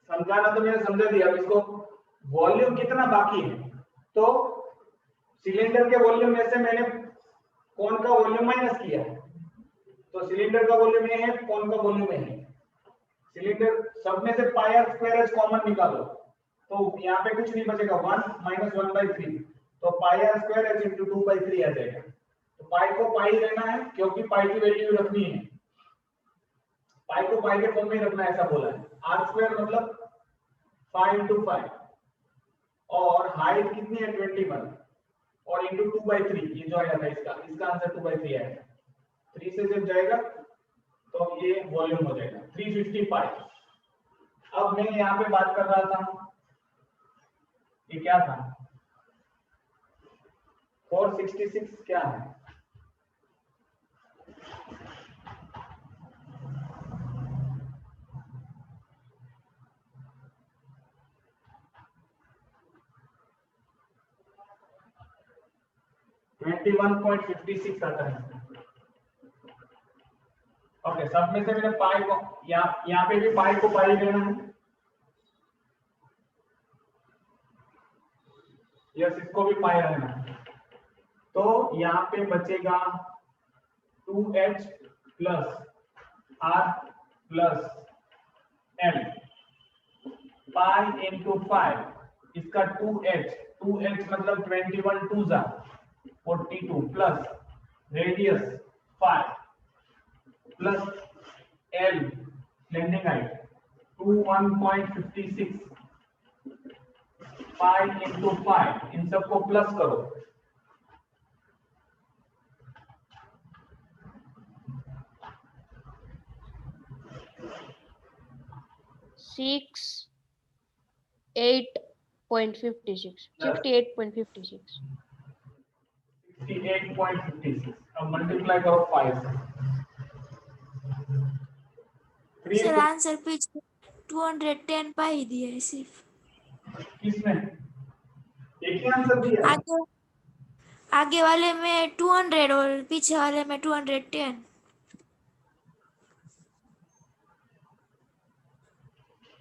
समझाना तो मैंने समझा दिया। अब इसको वॉल्यूम कितना बाकी है, तो सिलेंडर के वॉल्यूम में से मैंने कोन का वॉल्यूम माइनस किया है, तो सिलेंडर का वॉल्यूम ये है, कोन का वॉल्यूम ये है। सिलेंडर सब में से पाई आर स्क्वायर एच कॉमन निकालो, तो यहाँ पे कुछ नहीं बचेगा, 1 माइनस 1/3, तो पाई आर स्क्वायर एच इंटू 2/3 आ जाएगा। तो पाई को पाई लेना है क्योंकि पाई की वैल्यू रखनी है, पाई को पाई के फॉर्म में रखना है, ऐसा बोला है। आर स्क्वायर मतलब 5 इंटू 5, और हाइट कितनी है 21, और इंटू 2/3, ये जो आया था इसका आंसर 2/3 आएगा। 3 से जब जाएगा तो ये वॉल्यूम हो जाएगा 350 पाई। अब मैं यहाँ पे बात कर रहा था, ये क्या था, 466 क्या है, $21.56 आता है। ओके, सब में से मैंने पाई को यहाँ पे भी पाई को पाई लेना है, यस इसको भी पाई लेना है, तो यहाँ पे बचेगा 2h plus r plus l pi into 5, इसका 2h मतलब 21 2 जा 42 plus radius 5 plus l landing height 21.56 pi into 5, इन सबको प्लस करो, $68.56 68.56 68.56। अब मल्टीप्लाई करो 5 से। सर आंसर पीछे 210 पाई दिया है सिर्फ। किसमें एक ही आंसर दिया है? आगे वाले में 200 और पीछे वाले में 210।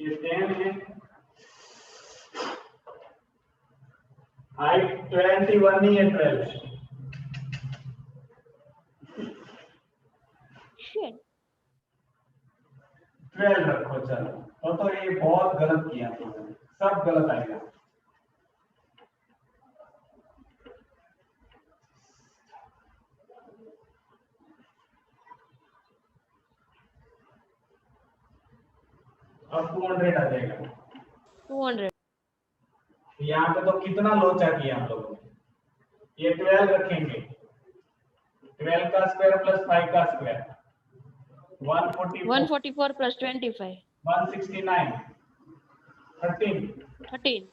ये 10 है, हाइट 21 नहीं है 12। Shit. 12 रखो, चलो तो ये बहुत गलत किया तुमने, सब गलत आएगा। अब 200 आ जाएगा, 200 यहाँ पे तो कितना लोचा किया हम लोगों ने। ये 12 रखेंगे, 12 का स्क्वायर प्लस 5 का स्क्वायर 144 plus 25 169 13।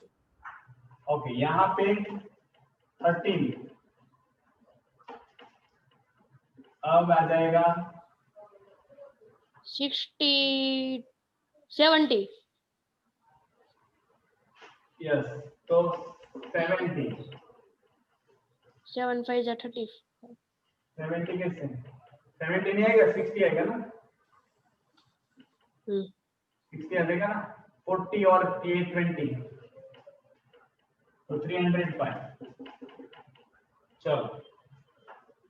ओके, यहाँ पे 13, अब आ जाएगा 60 70 यस, तो 70 7 5 जा 30 70 कैसे 70 नहीं आएगा, 60 आएगा ना, 60 आ जाएगा ना, 40 और ये 20, तो 300 पाई। चलो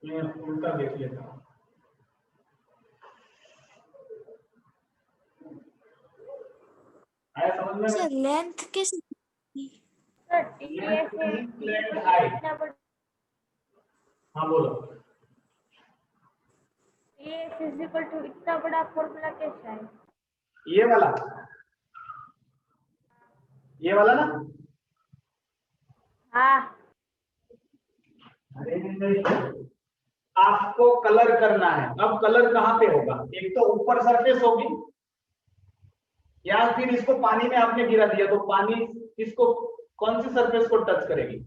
मैं उल्टा देख लेता हूँ। आया समझ में? सर लेंथ कैसे? सर टीएस प्लेट हाइट, हाँ बोलो। टीएस इज इक्वल टू इतना बड़ा फॉर्मूला कैसा है? ये वाला ना, हाँ अरे आपको कलर करना है। अब कलर कहाँ पे होगा, एक तो ऊपर सरफेस होगी, या फिर इसको पानी में आपने गिरा दिया तो पानी इसको कौन सी सरफेस को टच करेगी,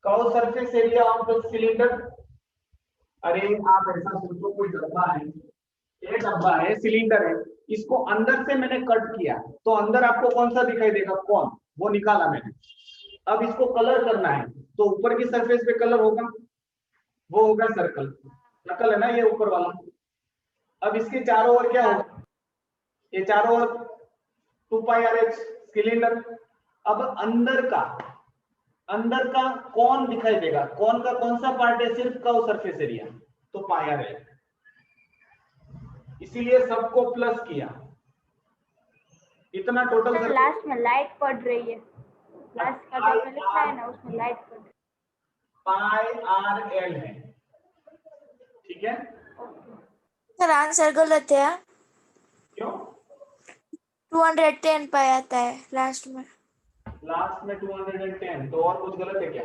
curve surface area of the cylinder. अरे आप ऐसा सोचो, कोई डब्बा है, ये डब्बा है, सिलेंडर है, इसको अंदर से मैंने कट किया तो अंदर आपको कौन सा दिखाई देगा, कौन, वो निकाला मैंने। अब इसको कलर करना है तो ऊपर की सरफेस पे कलर होगा, वो होगा सर्कल, सर्कल है ना ये ऊपर वाला। अब इसके चारों ओर क्या होगा, ये चारों ओर 2 पाई आर एच सिलेंडर। अब अंदर का कौन दिखाई देगा, कौन का कौन सा पार्ट है, सिर्फ का सरफेस एरिया, तो पाई आर एल, इसीलिए सबको प्लस किया, इतना टोटल सर लास्ट में लाइट पड़ रही है, लास्ट का जो में लिखा है ना उसमें लाइट पड़ रही पाई आर एल है, ठीक है। सर आंसर गलत है। क्यों? 210 पाई आता है लास्ट में। लास्ट में 210, तो और कुछ गलत है क्या?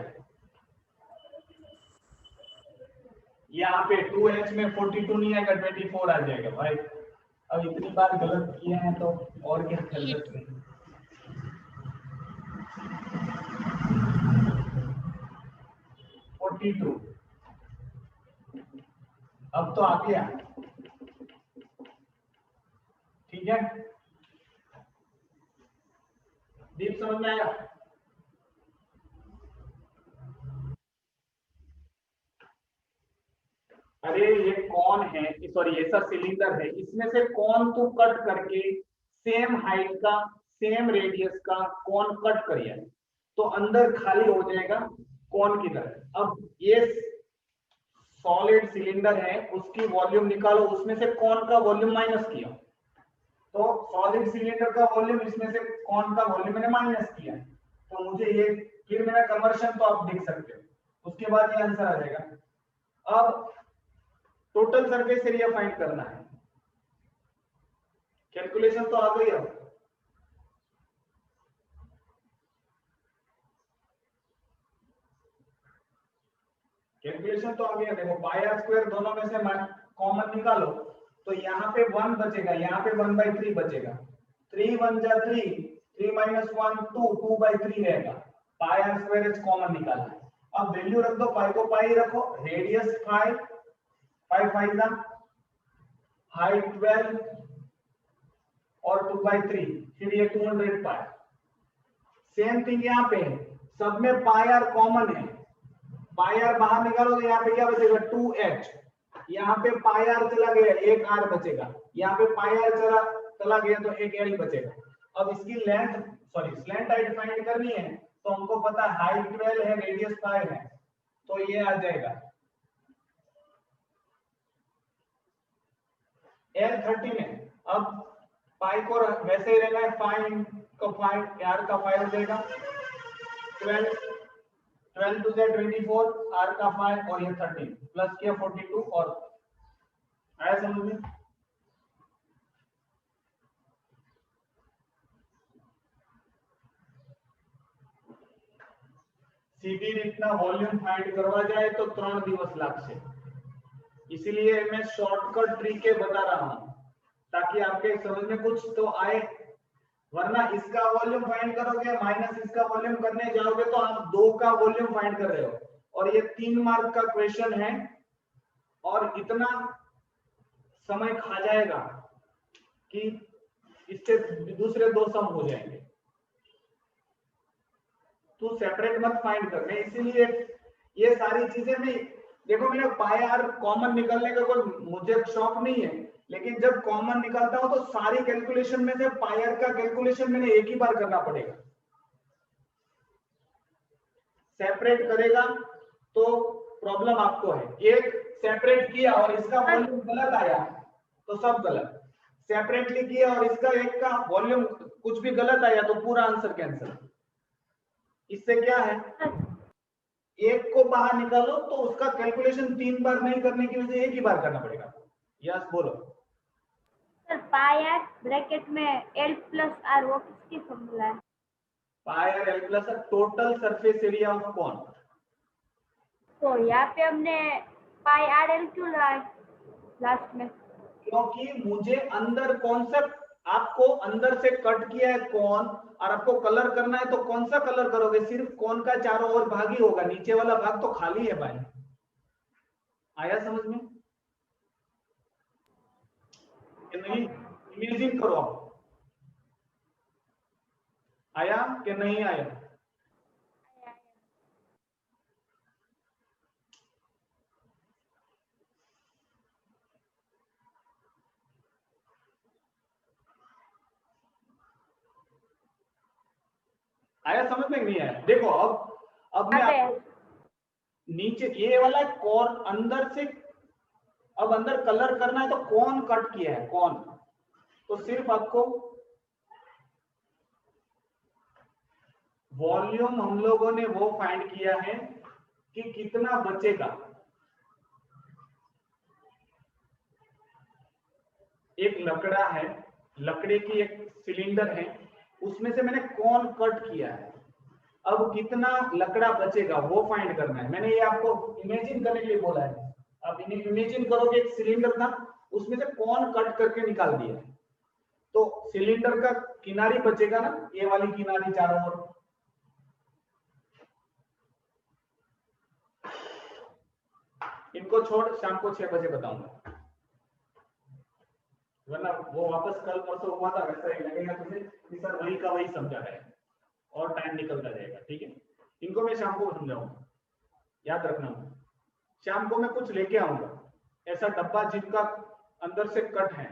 यहाँ पे 2h में 42 नहीं आएगा, 24 आ जाएगा भाई। अब इतनी बार गलत किए हैं तो और क्या कर सकते हैं। अब तो आ गया, ठीक है। दीप समझ में आया? अरे ये कौन है, सॉरी ऐसा सिलेंडर है, इसमें से कौन तू कट करके सेम हाइट का सेम रेडियस का कौन कट करिए, तो अंदर खाली हो जाएगा कौन की तरह। अब ये सॉलिड सिलेंडर है, उसकी वॉल्यूम निकालो, उसमें से कौन का वॉल्यूम माइनस किया, तो सॉलिड सिलेंडर का वॉल्यूम, इसमें से कौन का वॉल्यूम मैंने माइनस किया, तो मुझे ये फिर मेरा कन्वर्शन तो आप देख सकते हो, उसके बाद ये आंसर आ जाएगा। अब टोटल सरफेस एरिया फाइंड करना है, कैलकुलेशन तो आ गई। अब कैलकुलेशन तो आ गया, देखो पाई आर स्क्वायर दोनों में से कॉमन निकालो, तो यहाँ पे 1 बचेगा, यहाँ पे 1/3 बचेगा, 3 1 जा 3, 3 - 1 2, 2/3 रहेगा। पाई आर स्क्वायर इज कॉमन निकालना है। अब वैल्यू रख दो, पाई को पाई रखो, रेडियस 5, 5 5 जा, हाइट 12 और 2/3, फिर ये 200 पाई। सेम थिंग यहाँ पे सब में पाई आर कॉमन है, पाई आर बाहर निकालो तो यहाँ पे क्या बचेगा 2h, यहाँ पे पाई आर चला गया, एक r बचेगा, यहाँ पे पाई आर चला गया तो एक l बचेगा। अब इसकी length sorry slant height find करनी है, तो हमको पता है हाइट 12 है, रेडियस 5 है, तो ये आ जाएगा l 13 है। अब पाई को वैसे ही रहना है, फाइंड को फाइंड r का 5 हो जाएगा, 12 टू 24, r का 5 और ये 13 प्लस किया 42, और आया समझ में? सीधी रीतना वॉल्यूम फाइंड करवा जाए तो 3 दिवस लागશે, इसीलिए मैं शॉर्टकट ट्रिक बता रहा हूं ताकि आपके समझ में कुछ तो आए, वरना इसका वॉल्यूम फाइंड करोगे माइनस इसका वॉल्यूम करने जाओगे तो आप 2 का वॉल्यूम फाइंड कर रहे हो, और ये 3 मार्क का क्वेश्चन है और इतना समय खा जाएगा कि इससे दूसरे 2 सम हो जाएंगे। तू सेपरेट मत फाइंड कर, मैं इसीलिए ये सारी चीजें भी देखो, मैंने पाई आर कॉमन निकलने का कोई मुझे शौक नहीं है, लेकिन जब कॉमन निकालता हूं तो सारी कैलकुलेशन में से पाई आर का कैलकुलेशन मैंने एक ही बार करना पड़ेगा। सेपरेट करेगा तो प्रॉब्लम आपको है, एक सेपरेट किया और इसका वॉल्यूम गलत आया तो सब गलत, सेपरेटली किया और इसका एक का वॉल्यूम कुछ भी गलत आया तो पूरा आंसर कैंसिल। इससे क्या है, एक को बाहर निकालो तो उसका कैलकुलेशन 3 बार नहीं करने की वजह एक ही बार करना पड़ेगा। यस बोलो सर। पाई आर ब्रैकेट में l + r वो किसकी फॉर्मूला है? Pi R l + r total surface area of कौन, तो यहाँ पे हमने पाई आर एल क्यों लाए लास्ट में? क्योंकि मुझे अंदर कॉन्सेप्ट आपको अंदर से कट किया है कौन, और आपको कलर करना है तो कौन सा कलर करोगे, सिर्फ कौन का चारों ओर भाग ही होगा, नीचे वाला भाग तो खाली है भाई। आया समझ में कि नहीं? इमेजिन करो आप, आया कि नहीं आया? आया समझ में? नहीं आया? देखो अब मैं अबे आपको नीचे ये वाला कौन अंदर से, अब अंदर कलर करना है तो कौन कट किया है, कौन, तो सिर्फ आपको वॉल्यूम हम लोगों ने वो फाइंड किया है कि कितना बचेगा। एक लकड़ा है, लकड़े की एक सिलेंडर है, उसमें से मैंने कौन कट किया है, अब कितना लकड़ा बचेगा वो फाइंड करना है। मैंने ये आपको इमेजिन करने के लिए बोला है। अब इमेजिन करोगे एक सिलेंडर था, उसमें से कौन कट करके निकाल दिया, तो सिलेंडर का किनारी बचेगा ना, ये वाली किनारी चारों ओर। इनको छोड़ शाम को 6 बजे बताऊंगा, वरना वो वापस कल परसों हुआ था वैसा ही लगेगा तुझे कि सर वही का वही समझा रहे हैं और टाइम निकलता जाएगा। ठीक है, इनको मैं शाम को समझाऊंगा, याद रखना। शाम को मैं कुछ लेके आऊंगा, ऐसा डब्बा जिनका अंदर से कट है।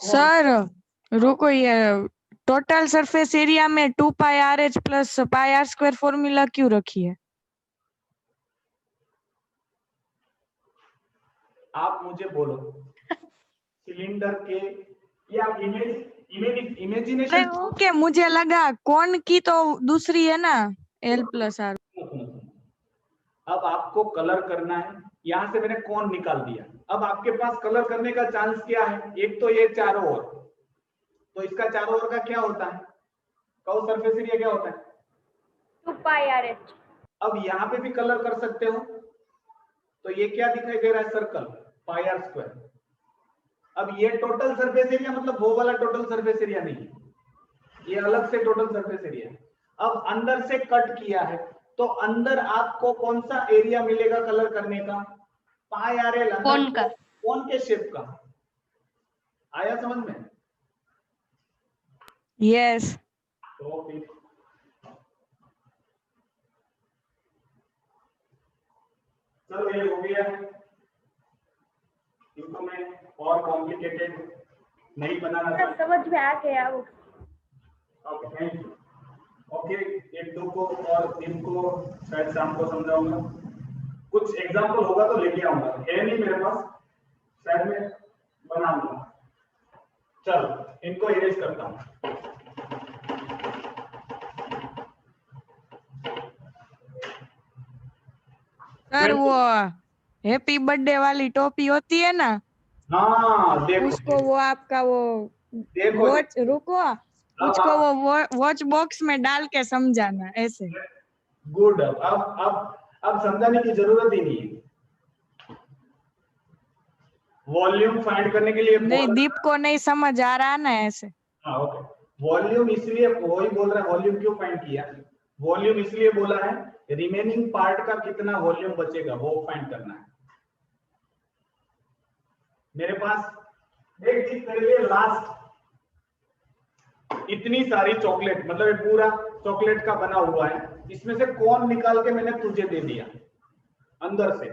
सर रुको, ये टोटल सरफेस एरिया में 2 pi R H plus pi R square formula क्यों रखी है? आप मुझे बोलो सिलेंडर के, या इमेजिनेशन। ओके, मुझे लगा कौन की तो दूसरी है ना, एल प्लस आर। अब आपको कलर करना है, यहां से मैंने कौन निकाल दिया, अब आपके पास कलर करने का चांस क्या है, एक तो ये चारों ओर, तो इसका चारों ओर का क्या होता है, कर्व सरफेस एरिया क्या होता है, 2 पाई आर एच। अब यहाँ पे भी कलर कर सकते हो, तो ये क्या दिखाई दे रहा है, सर्कल पाई आर स्क्वायर। अब ये टोटल सरफेस एरिया मतलब वो वाला टोटल सरफेस एरिया नहीं है, ये अलग से टोटल सरफेस एरिया है। अब अंदर से कट किया है, तो अंदर आपको कौन सा एरिया मिलेगा कलर करने का, पाई आर एल, कौन का, कौन के शेप का। आया समझ में? यस। तो फिर चलो ये हो गया, इनको मैं और कॉम्प्लिकेटेड नहीं बनाना सब समझ में आ गया वो। Okay, thank you. ओके, एक दो को और इनको शायद शाम को समझाऊंगा, कुछ एग्जांपल होगा तो लेके आऊंगा, है नहीं मेरे पास, शायद मैं बनाऊंगा। चलो इनको इरेज करता हूं। सर वो हैप्पी बर्थडे वाली टोपी होती है ना, हाँ देखो, उसको वो आपका वो देखो वॉच, रुको, उसको वो वॉच बॉक्स में डाल के समझाना ऐसे। गुड। अब समझाने की जरूरत ही नहीं है, वॉल्यूम फाइंड करने के लिए नहीं, दीप को नहीं समझ आ रहा ना ऐसे। हाँ ओके, वॉल्यूम इसलिए वही बोल रहा है, वॉल्यूम क्यों फाइंड किया, वॉल्यूम इसलिए बोला है रिमेनिंग पार्ट का कितना वॉल्यूम बचेगा वो फाइंड करना है। मेरे पास एक चीज मेरे लिए लास्ट, इतनी सारी चॉकलेट, मतलब ये पूरा चॉकलेट का बना हुआ है, इसमें से कौन निकाल के मैंने तुझे दे दिया अंदर से,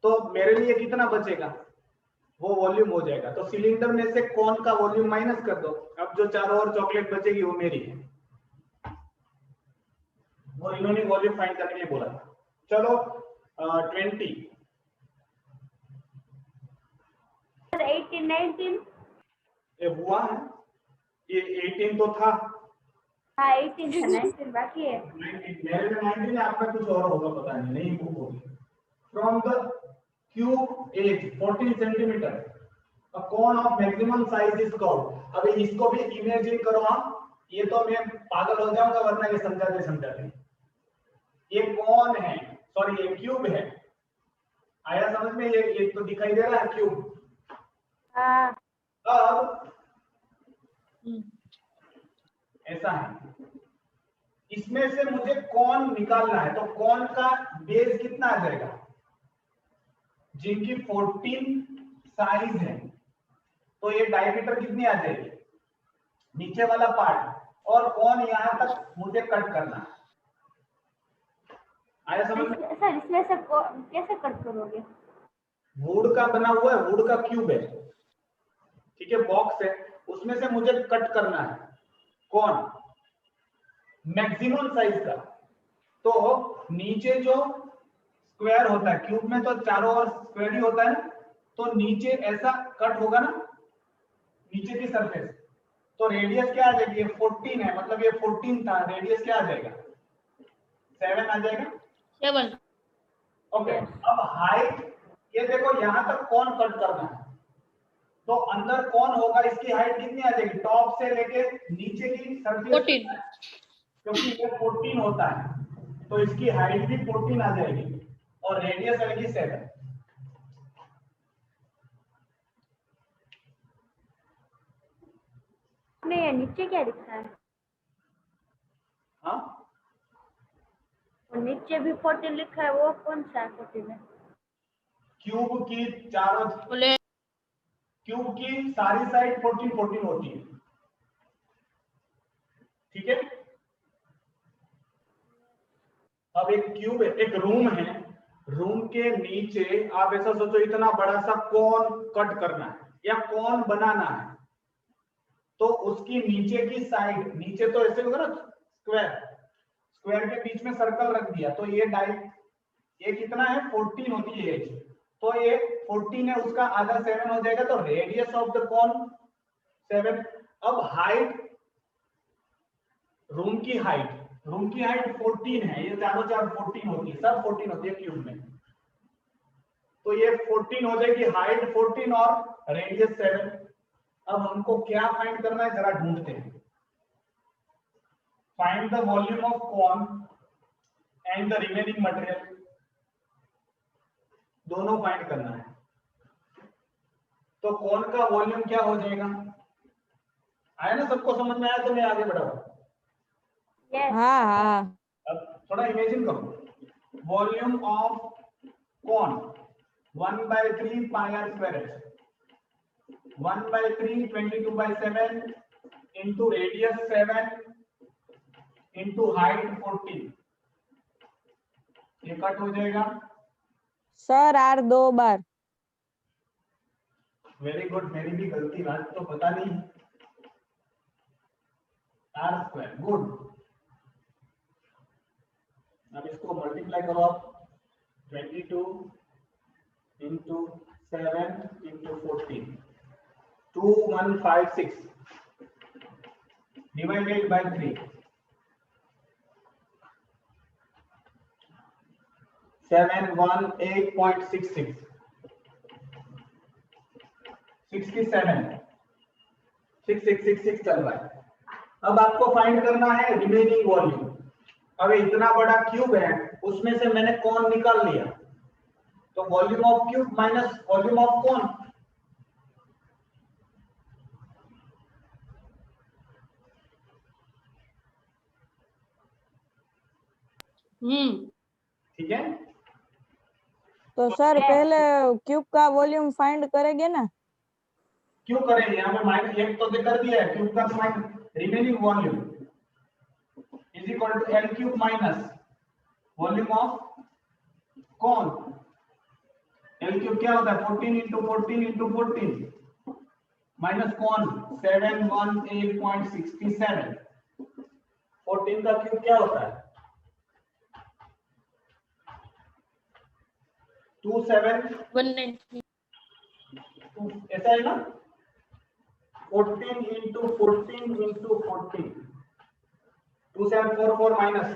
तो मेरे लिए कितना बचेगा, वो वॉल्यूम हो जाएगा। तो सिलेंडर में से कौन का वॉल्यूम माइनस कर दो, अब जो चारों ओर चॉकलेट बचेगी वो मेरी है, वो इन्होंने वॉल्यूम फाइंड करने के लिए बोला था। चलो 20 18 19 ये हुआ है, ये 18 तो था, हाँ 18 था, 19 बाकी है। 19 मेरे में 19 है, आपका कुछ और होगा पता नहीं बुक होगी। From the cube edge 14 centimetre a cone of maximum size is called. अभी इसको भी इमेजिन करो आप, ये तो मैं पागल हो जाऊंगा वरना ये समझाते समझाते। ये कौन है, सॉरी ये क्यूब है, आया समझ में, ये तो दिखाई दे रहा है क्यूब। हाँ अब ऐसा है, इसमें से मुझे कौन निकालना है, तो कौन का बेस कितना आ जाएगा, जिनकी 14 साइज है, तो ये डायमीटर कितनी आ जाएगी, नीचे वाला पार्ट, और कौन यहां तक मुझे कट करना है। आया समझ में? सर इसमें से कैसे कट करोगे? वुड का बना हुआ है, वुड का क्यूब है, ठीक है, बॉक्स है, उसमें से मुझे कट करना है, कौन, मैक्सिमम साइज का। तो नीचे जो स्क्वायर होता है, क्यूब में तो चारों ओर स्क्वायर ही होता है, तो नीचे ऐसा कट होगा ना नीचे की सरफेस, तो रेडियस क्या आ जाएगी, ये 14 है, मतलब ये 14 था, रेडियस क्या आ जाएगा 7 आ जाएगा। 7. ओके, अब हाइट, ये देखो यहां तक कौन कट करना है, तो अंदर कौन होगा, इसकी हाइट कितनी आ जाएगी, टॉप से लेके नीचे की सरफेस, 14. क्योंकि ये 14 होता है तो इसकी हाइट भी 14 आ जाएगी और रेडियस आएगी 7। आपने ये नीचे क्या लिखा है? हाँ, और नीचे भी 14 लिखा है, वो कौन सा 14 है? क्यूब की चारों, बोले क्यूब की सारी साइड 14 14 होती है, ठीक है। अब एक क्यूब है, एक रूम है, रूम के नीचे आप ऐसा सोचो इतना बड़ा सा कौन कट करना है या कौन बनाना है, तो उसकी नीचे की साइड, नीचे तो ऐसे होगा ना स्क्वायर, स्क्वायर के बीच में सर्कल रख दिया, तो ये ये कितना है 14 होती है एज, तो ये 14 है, उसका आधा 7 हो जाएगा, तो रेडियस ऑफ द कॉन 7। अब हाइट, रूम की हाइट 14 है, ये चारों चार 14 होती है, सब 14 होती है क्यूब में, तो ये 14 हो जाएगी हाइट 14 और रेडियस 7। अब हमको क्या फाइंड करना है, जरा ढूंढते हैं। Find the volume of cone and the remaining material, दोनों फाइंड करना है। तो कॉन का वॉल्यूम क्या हो जाएगा, आया ना, सबको समझ में आया, तो मैं आगे बढ़ा। यस। हाँ हाँ अब थोड़ा इमेजिन करो, volume of cone 1/3 pi R square है, 1/3 22/7 इंटू रेडियस 7 इंटू हाइट 14, ये कट हो जाएगा। सर R 2 बार। वेरी गुड, मेरी भी गलती, बात तो पता नहीं, आर स्क्वायर, गुड। अब इसको मल्टीप्लाई करो आप, 22 इंटू 7 इंटू 14, 2156 डिवाइडेड बाय 3, 718.66, 67, 6666 चल रहा है। अब आपको फाइंड करना है रिमेनिंग वॉल्यूम। अब इतना बड़ा क्यूब है, उसमें से मैंने कौन निकाल लिया, तो volume of cube minus volume of कौन, ठीक है। तो सर पहले क्यूब का वॉल्यूम फाइंड करेंगे ना। क्यों करेंगे, यहाँ पे माइनस एक तो कर दिया है, क्यूब का minus remaining volume is equal to L cube minus volume of cone, L cube क्या होता है 14 इंटू 14 इंटू 14 माइनस कौन 718.67, 14 का क्यूब क्या होता है 27, 190. ऐसा है ना, 14 into 14 into 14, 2744 minus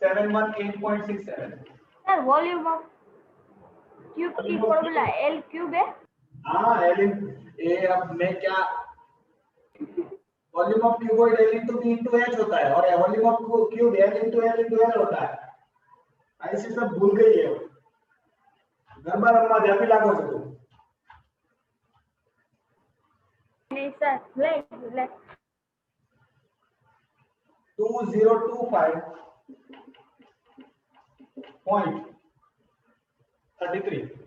718.67। Sir volume of cube की फॉर्मूला एल क्यूब है। हाँ एल ए, अब मैं क्या, volume of cuboid L into B into H होता है, और volume of cube L into L होता है। ऐसे सब भूल गई है, गरबा रम्मा जापी लागो छो नहीं सर, ले 2025.33।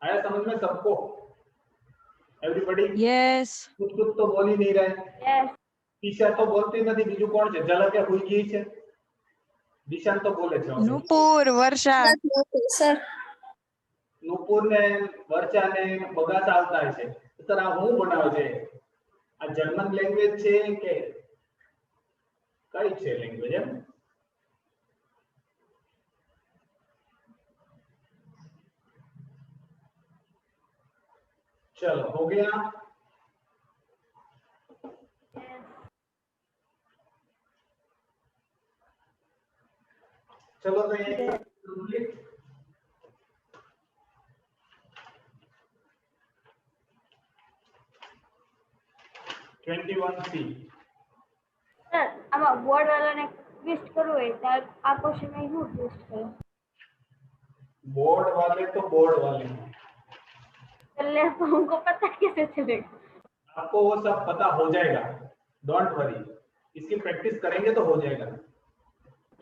आया समझ में सबको, एवरीबॉडी? यस कुछ कुछ तो बोल ही नहीं रहे। यस ઈશા તો બોલતી નથી, બીજું કોણ છે? ઝલકે હુઈ ગઈ છે, દિશાન તો બોલે છે. નુપુર, વર્ષા, સર નુપુર ને વર્ષા ને બગાસા આવતા હશે. સર આ હું બનાવે છે? આ જર્મન લેંગ્વેજ છે કે કઈ છે લેંગ્વેજ? એમ चलो हो गया. चलो तो ये कंप्लीट. 21C. સર આમાં બોર્ડ વાળાને ટ્વિસ્ટ કરવું હોય તો આ ક્વેશ્ચન માં હું ટ્વિસ્ટ કરું? बोर्ड वाले तो बोर्ड वाले हैं, चलने हमको पता कैसे चलेगा? आपको वो सब पता हो जाएगा, डोंट वरी. इसकी प्रैक्टिस करेंगे तो हो जाएगा.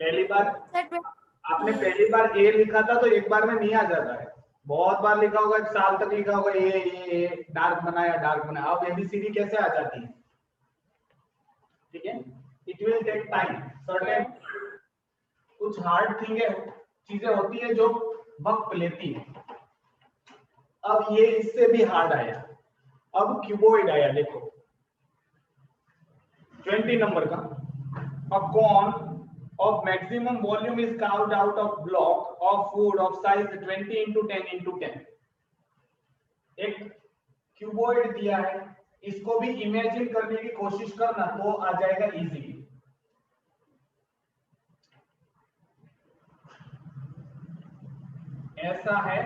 पहली बार आपने पहली बार ए लिखा था तो एक बार में नहीं आ जाता है, बहुत बार लिखा होगा, 1 साल तक लिखा होगा ए डार्क बनाया डार्क बनाया. अब एबीसीडी कैसे आ जाती है? ठीक है, it will take time. Certain कुछ हार्ड चीजें होती है जो वक्त लेती है. अब ये इससे भी हार्ड आया. अब क्यूबॉइड आया. देखो 20 नंबर का. A cone of maximum volume is carved out of block of wood of size 20 into 10 into 10. एक क्यूबॉइड दिया है, इसको भी इमेजिन करने की कोशिश करना तो आ जाएगा इजीली. ऐसा है.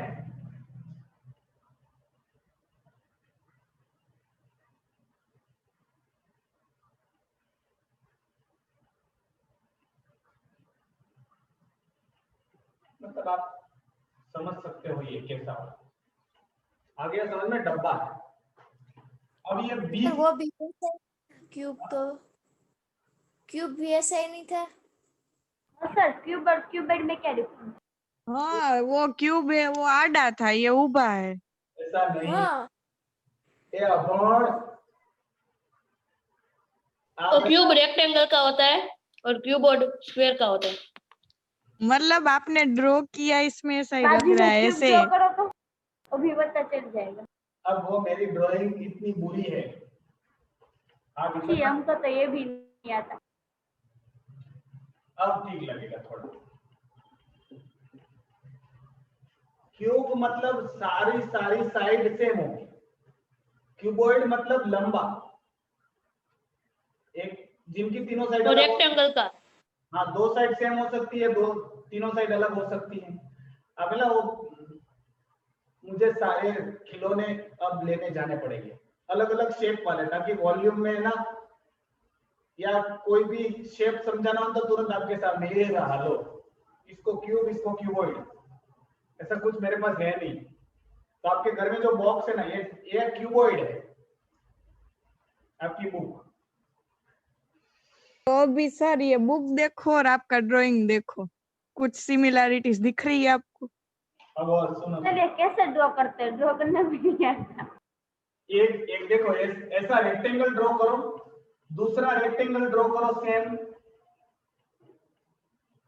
मतलब आप समझ सकते हो ये कैसा हो. आ गया समझ में? डब्बा है. अब ये बीच वो भी क्यूब तो क्यूब भी ऐसा ही नहीं था. हाँ सर, क्यूब और क्यूबॉइड में क्या डिफरेंस? हाँ वो क्यूब है, वो आड़ा था, ये ऊबा है. ऐसा नहीं. हाँ ये अभोड़. तो क्यूब रेक्टेंगल का होता है और क्यूबॉइड स्क्वायर का होता है. मतलब आपने ड्रॉ किया इसमें ऐसा ही बाजू लग रहा में है क्यूब ऐसे. ड्रॉ करो तो अभी पता चल जाएगा. अब वो मेरी ड्राइंग इतनी बुरी है. आप जी हमको तो ये भी नहीं आता. अब ठीक लगेगा थोड़ा. क्यूब मतलब सारी साइड सेम होगी. क्यूबॉइड मतलब लंबा. एक जिनकी तीनों साइड तो रेक्टेंगल का. हाँ, 2 साइड सेम हो सकती है, तीनों साइड अलग हो सकती है. अब ना वो मुझे सारे खिलौने अब लेने जाने पड़ेंगे अलग अलग शेप वाले, ताकि वॉल्यूम में ना या कोई भी शेप समझाना हो तो तुरंत आपके सामने ये रहा. लो, इसको क्यूब, इसको क्यूबॉइड. ऐसा कुछ मेरे पास है नहीं. तो आपके घर में जो बॉक्स है ना, ये क्यूबॉइड है. आपकी बुक. तो भी सर ये बुक देखो और आपका ड्राइंग देखो, कुछ सिमिलैरिटीज दिख रही है आपको? अब और सुनो, चलिए कैसे ड्रॉ करते हैं? ड्रॉ करना भी नहीं आता. एक देखो, ऐसा रेक्टेंगल ड्रॉ करो, दूसरा रेक्टेंगल ड्रॉ करो सेम,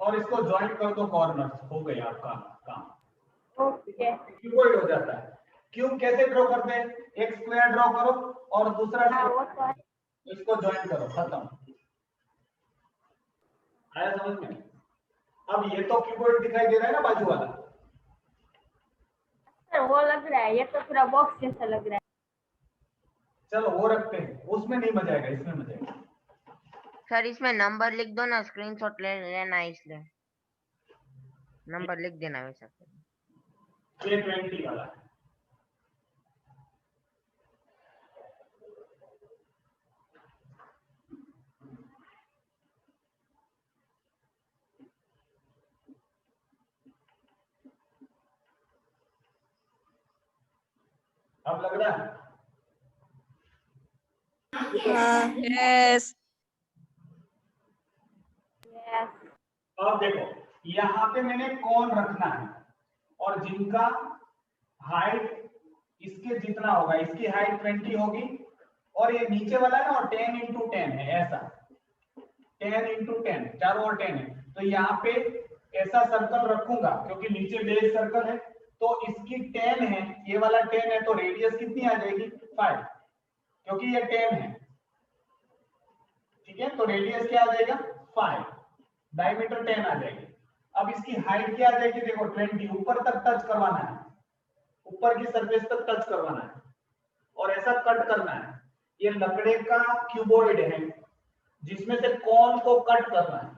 और इसको ज्वाइन कर दो कॉर्नर्स. हो गया आपका काम. ओके. क्यूबॉइड हो जाता है. क्यूब कैसे ड्रॉ करते हैं? एक स्क्वायर ड्रॉ करो और दूसरा हाँ वो तो है. इसको ज्वाइन करो, खत्म. आया समझ में? अब ये तो क्यूबॉइड दिखाई दे रहा है ना बाजू वाला. सर वो लग रहा है, ये तो पूरा बॉक्स जैसा लग रहा है. चलो वो रखते हैं, उसमें नहीं मजा आएगा, इसमें मजा आएगा. सर इसमें नंबर लिख दो ना, स्क्रीनशॉट लेना है इसलिए नंबर लिख देना वैसा. ये 20 वाला है. अब लग रहा है? यस. Yes. अब देखो, यहाँ पे मैंने कौन रखना है, और जिनका हाइट इसके जितना होगा, इसकी हाइट 20 होगी और ये नीचे वाला है ना, और 10 into 10 है ऐसा, 10 into 10, चारों ओर 10 है, तो यहाँ पे ऐसा सर्कल रखूंगा क्योंकि नीचे बेस सर्कल है, तो इसकी 10 है, ये वाला 10 है, तो रेडियस कितनी आ जाएगी 5, क्योंकि ये 10 है, ठीक है, तो रेडियस क्या आ जाएगा 5, डायमीटर 10 आ जाएगी। अब इसकी हाइट क्या आ जाएगी, देखो 20, ऊपर तक टच करवाना है, ऊपर की सरफेस तक टच करवाना है और ऐसा कट करना है। ये लकड़े का क्यूबॉइड है जिसमें से कॉन को कट करना है,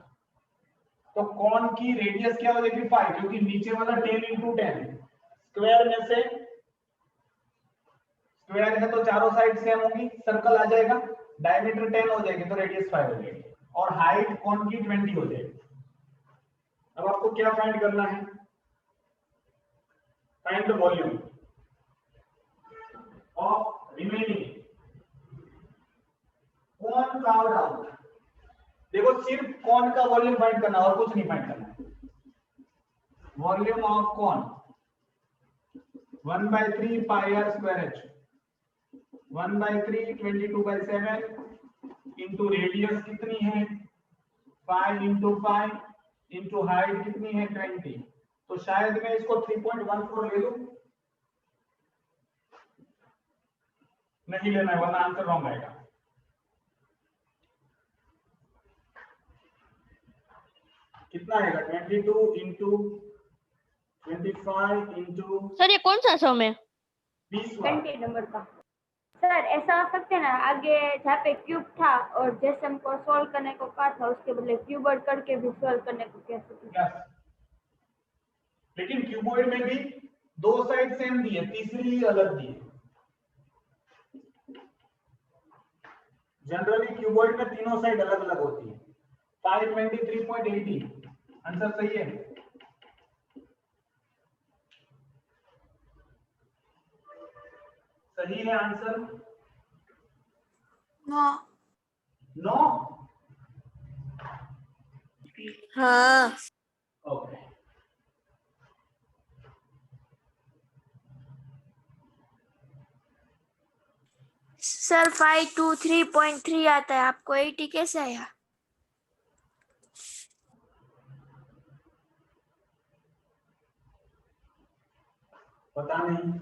तो कॉन की रेडियस क्या हो जाएगी 5, क्योंकि नीचे वाला 10 into 10, स्क्वायर में से स्क्वायर है तो चारों साइड सेम होगी, सर्कल आ जाएगा, डायमीटर 10 हो जाएगी तो रेडियस 5 हो जाएगी और हाइट कॉन की 20 हो जाएगी। अब आपको क्या फाइंड करना है, find the volume of remaining cone carved out. देखो सिर्फ कॉन का वॉल्यूम फाइंड करना और कुछ नहीं फाइंड करना। Volume of cone 1/3 pi R square H, 1/3 22/7 into radius कितनी है 5 into 5 इंटू हाइट कितनी है 20, तो शायद मैं इसको 3.14 ले लूं, नहीं लेना है वरना आंसर रॉन्ग आएगा। कितना आएगा 22 into 25 into सर ये कौन सा सम है? 20 20 नंबर का। सर ऐसा हो सकते है ना, आगे जहाँ पे क्यूब था और जैसे हमको सॉल्व करने को कहा था उसके बदले क्यूबॉइड करके भी सॉल्व करने को कह सकते हैं। लेकिन क्यूबॉइड में भी दो साइड सेम दी है, तीसरी अलग दी है। जनरली क्यूबॉइड में तीनों साइड अलग अलग होती है। 523.80 आंसर सही है। सही है आंसर। नो। नो। हाँ। ओके सर 523.3 आता है, आपको 80 कैसे आया? पता नहीं,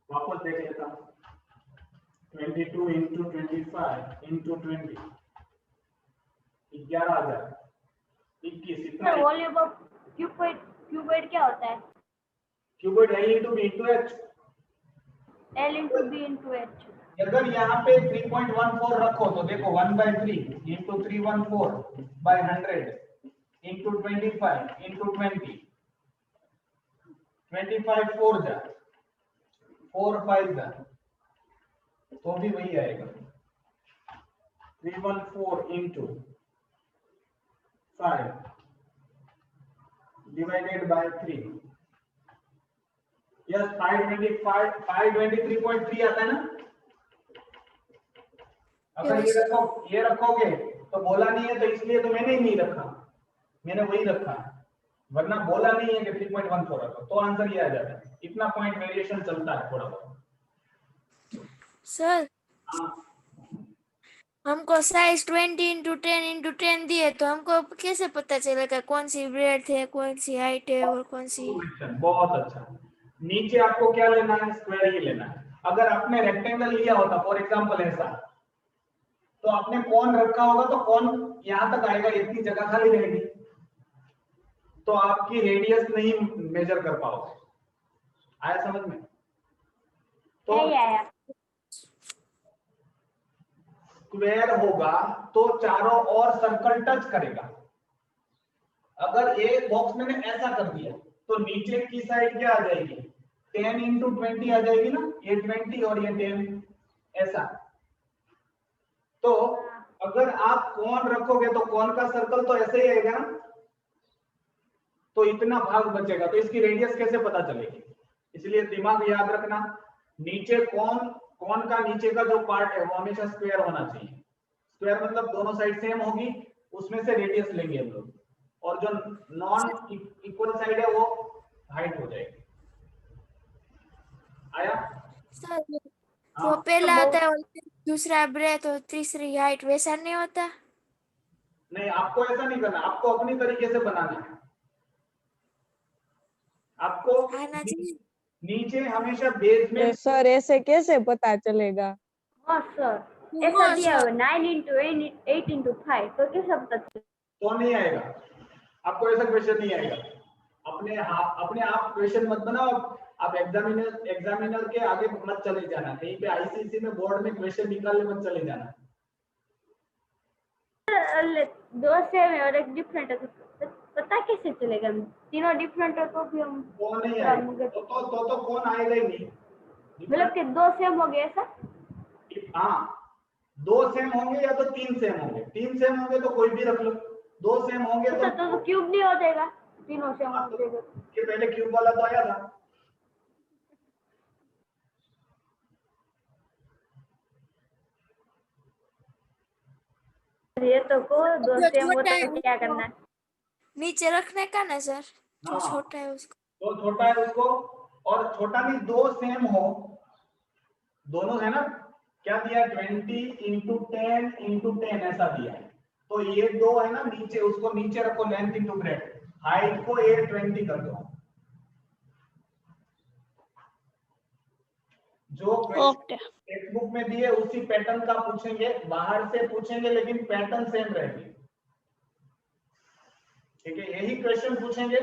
वापस देख लेता हूँ। 22 into 25 into 20 11,000 21 इतना। सर वॉल्यूम ऑफ क्यूबॉइड क्या होता है? Cuboid L into B into H। L into B into H। अगर यहाँ पे 3.14 रखो तो देखो 1/3 into 314/100 into 25 into 20 25 4 जा 4 5 जा तो भी वही आएगा। 314 into 5 divided by 3। यस 523.3 आता है ना। अगर ये रखोगे तो बोला नहीं है तो इसलिए तो मैंने ही नहीं रखा, मैंने वही रखा, वरना बोला नहीं है कि 3.14 रखो तो आंसर ये आ जाता है। इतना पॉइंट वेरिएशन चलता है थोड़ा बहुत। सर हाँ हमको साइज 20 into 10 into 10 दिए, तो हमको कैसे पता चलेगा कौन सी ब्रेड्थ है, कौन सी हाइट है और कौन सी? बहुत अच्छा। नीचे आपको क्या लेना है, स्क्वायर ही लेना है। अगर आपने रेक्टेंगल लिया होता फॉर एग्जांपल ऐसा, तो आपने कौन रखा होगा तो कौन यहां तक आएगा, इतनी जगह खाली रहेगी तो आपकी रेडियस नहीं मेजर कर पाओगे। आया समझ में? तो आया। स्क्वायर होगा तो चारों ओर सर्कल टच करेगा। अगर एक बॉक्स मैंने ऐसा कर दिया तो नीचे की साइड क्या आ जाएगी 10 into 20 आ जाएगी ना, ये 20 और ये 10 ऐसा। तो अगर आप कौन रखोगे तो कौन का सर्कल तो ऐसे ही आएगा ना, तो इतना भाग बचेगा, तो इसकी रेडियस कैसे पता चलेगी? इसलिए दिमाग याद रखना, नीचे कौन का नीचे का जो पार्ट है वो हमेशा स्क्वायर होना चाहिए। स्क्वायर मतलब दोनों साइड सेम होगी, उसमें से रेडियस लेंगे हम लोग, और जो नॉन इक्वल साइड है वो हाइट हो जाएगी। आया? सर हाँ। वो पहला आता है और दूसरा ब्रेथ और तीसरी हाइट वैसा नहीं होता? नहीं, आपको ऐसा नहीं करना, आपको अपनी तरीके से बनाना है। आपको आना चाहिए। नीचे हमेशा बेस में सर ऐसे कैसे पता चलेगा? हाँ सर, ऐसा हाँ, दिया सर। हुआ 9 into 8 into 5, तो कैसे पता चले? तो नहीं आएगा, आपको ऐसा क्वेश्चन नहीं आएगा। अपने आप क्वेश्चन मत बनाओ। आप एग्जामिनर के आगे मत चले जाना, कहीं पे आईसीएसई में बोर्ड में क्वेश्चन निकालने मत चले जाना। दो सेम है और एक डिफरेंट है, तो पता कैसे चलेगा? तीनों डिफरेंट है तो भी हम तो नहीं आएगा, तो कौन आएगा ही नहीं। मतलब कि दो सेम हो गए ऐसा? हाँ, 2 सेम होंगे या तो 3 सेम होंगे। 3 सेम होंगे तो कोई भी रख लो, 2 सेम होंगे तो क्यूब नहीं हो जाएगा? तीनों सेम हो जाएगा ये पहले क्यूब वाला तो आया था। ये तो को दो जो सेम छोटा होता है है क्या उसको करना है? नीचे रखने का ना सर, जो हाँ। छोटा है उसको। तो छोटा है उसको, और छोटा नहीं, 2 सेम हो, दोनों है ना। क्या दिया है? 20 into 10 into 10 ऐसा दिया है। तो ये 2 है ना नीचे, उसको नीचे रखो, लेंथ इंटू ब्रेथ, हाइट को 820 कर दो। जो ओके टेक्स्ट बुक में दिए उसी पैटर्न का पूछेंगे, बाहर से पूछेंगे लेकिन पैटर्न सेम रहेगी। ठीक है, यही क्वेश्चन पूछेंगे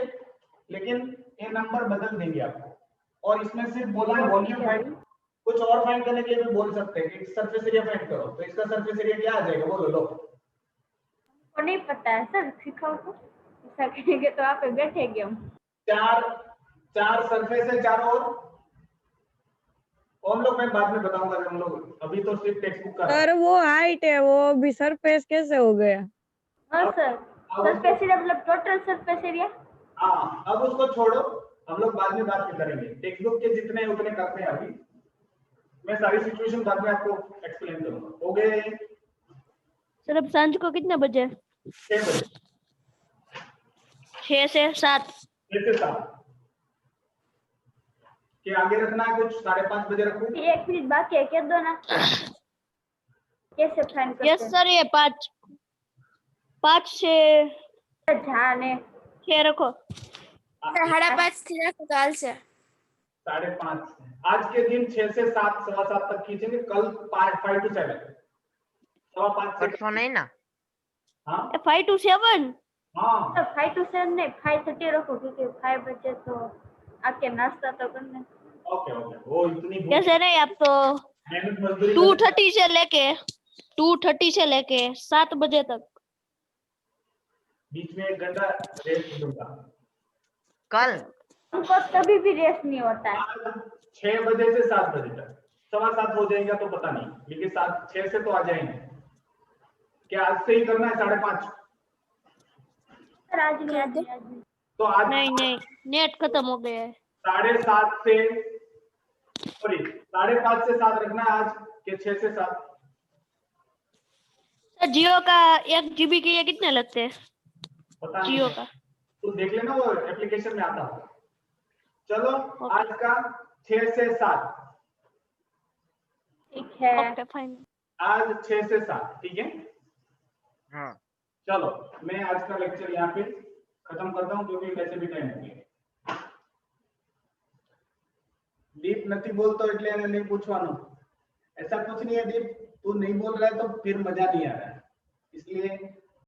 लेकिन ये नंबर बदल देंगे आपको। और इसमें सिर्फ बोला है वॉल्यूम फाइंड, कुछ और फाइंड करने के लिए भी बोल सकते हैं कि सरफेस एरिया फाइंड करो, तो इसका सरफेस एरिया क्या आ जाएगा बोलो। लो, को नहीं पता है सर, सिखाओ तो। ऐसा कहेंगे तो आप बैठेंगे हम। चार सरफेस है चारों ओर। हम लोग मैं बाद में बताऊंगा, हम लोग अभी तो सिर्फ टेक्स्ट बुक का सर वो हाइट है, वो भी सरफेस कैसे हो गया? हाँ सर, सरफेस एरिया मतलब टोटल सरफेस एरिया। हाँ, अब उसको छोड़ो, हम लोग बाद में बात करेंगे। टेक्स्ट बुक के जितने उतने करते हैं अभी, मैं सारी सिचुएशन बाद में आपको एक्सप्लेन करूंगा। हो गए? सर अब सांझ को कितने बजे? 6 बजे, 6 से 7। 6 से 7 के आगे रखना है कुछ, 5:30 बजे रखूं? 1 मिनट बाकी है, क्या दो ना। कैसे फाइन करते यस सर, ये 5 से जाने 6 रखो। 5:30 थी रखो काल से। 5:30 आज के दिन 6 से 7, 7:15 तक खींचेंगे। कल 5 to 7, 5:15 से। परसों नहीं ना? हाँ 5 to 7। हाँ, 5 to 7 नहीं, 5:30 रखो, क्योंकि 5 बजे तो आके नाश्ता तो करना। Okay okay. वो इतनी कैसे नहीं, आप तो मेहनत मजदूरी 2:30 से लेके 7 बजे तक। बीच में 1 घंटा रेस्ट दूंगा। कल हमको कभी भी रेस्ट नहीं होता है। आज 6 बजे से 7 बजे तक, 7:15 हो जाएगा तो पता नहीं, लेकिन 6 से तो आ जाएंगे। क्या आज से ही करना है 5:30? सर आज नहीं। तो आज नहीं, नेट खत्म हो गया है। 7:30 से, सॉरी 5:30 से 7 रखना है आज के 6 से 7। सर जियो का 1 GB के लिए कितने लगते हैं? पता नहीं जियो है, का तो देख लेना, वो एप्लीकेशन में आता होगा। चलो ओके। आज का 6 से 7, ठीक है। Okay fine. आज 6 से 7, ठीक है। हाँ चलो मैं आज का लेक्चर यहाँ पे खत्म करता हूँ, क्योंकि वैसे भी टाइम हो गया। दीप નથી बोलतो એટલે એને नहीं पूछवानो, ऐसा कुछ नहीं है दीप, तू नहीं बोल रहा है तो फिर मजा नहीं आ रहा है, इसलिए